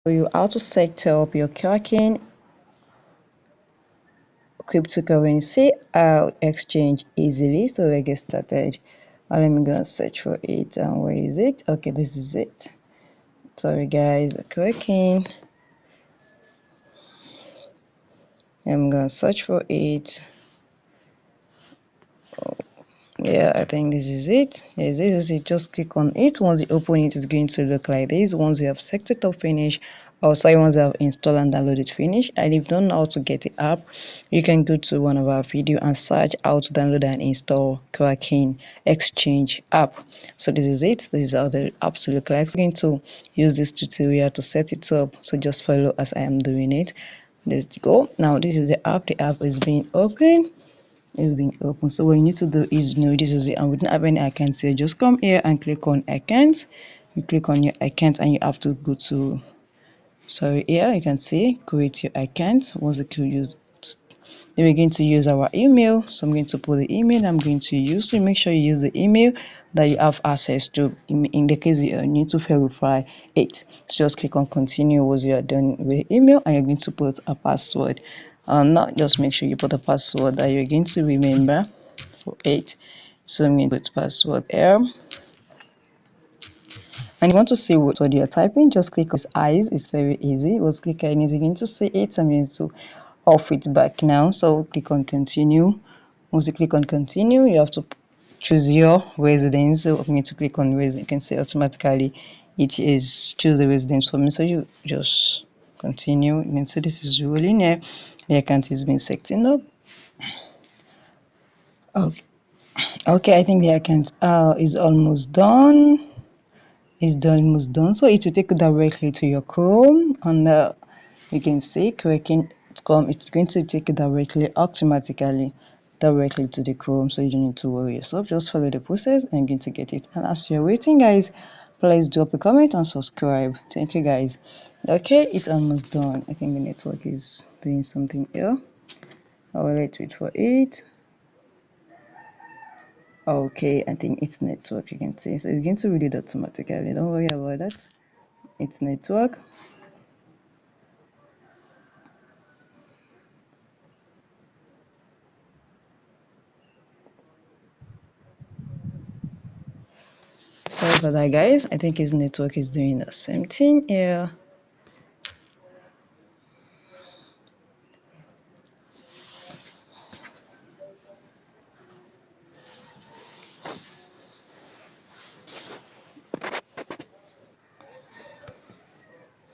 You how to set up your Kraken cryptocurrency exchange easily. So let's get started. Let me go and search for it. And where is it? Okay, this is it. Sorry guys, Kraken. I'm gonna search for it. Yeah, I think this is it. Yes, this is it. Just click on it. Once you open it, it's going to look like this. Once you have set it up, finish. Or sorry, once you have installed and downloaded, finish. And if you don't know how to get the app, you can go to one of our videos and search how to download and install Kraken Exchange app. So this is it. This is how the app will look like. I'm going to use this tutorial to set it up. So just follow as I am doing it. Let's go. Now this is the app. The app is being opened. Is being open. So what you need to do is, this is it, and we don't have any accounts here. Just come here and click on accounts. You click on your account and you have to go to, sorry, here you can see create your account. Once you use, then we're going to use our email. So I'm going to put the email I'm going to use. So make sure you use the email that you have access to. In the case you need to verify it, so just click on continue once you are done with the email, and you're going to put a password. Not just make sure you put a password that you're going to remember for it. So I'm going to put password here. And you want to see what you're typing, just click on eyes. It's very easy. Once click on it, you're going to see it. I'm going to off it back now. So click on continue. Once you click on continue, you have to choose your residence. So I'm going to click on residence. You can see automatically it is choose the residence for me. So you just continue. You can see this is rolling here. The account is being setting up. Okay, I think the account is almost done. It's almost done. So it will take you directly to your Chrome, and you can see Kraken. It's going to take you directly automatically directly to the Chrome, so you don't need to worry yourself. Just follow the process and you're going to get it. And as you're waiting, guys, please drop a comment and subscribe. Thank you, guys. Okay, it's almost done. I think the network is doing something here. I will wait for it. Okay, I think it's network. You can see, so it's going to read it automatically. Don't worry about that. It's network. Sorry for that, guys. I think his network is doing the same thing here.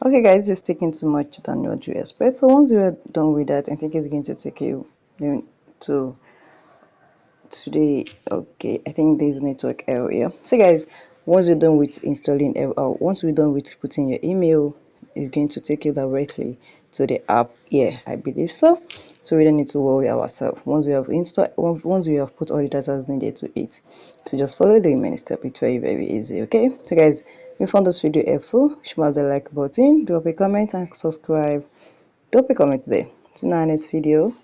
Okay, guys, it's taking too much than what you expect. So once you're done with that, I think it's going to take you to today. Okay, I think there's network error here. So guys, once you're done with installing, once we're done with putting your email, it's going to take you directly to the app. Yeah, I believe so. So we don't need to worry ourselves. Once we have installed, once we have put all the data needed to it, so just follow the remaining step. It's very easy. Okay, so guys, if you found this video helpful, smash the like button, drop a comment and subscribe. Drop a comment there. See you in our next video.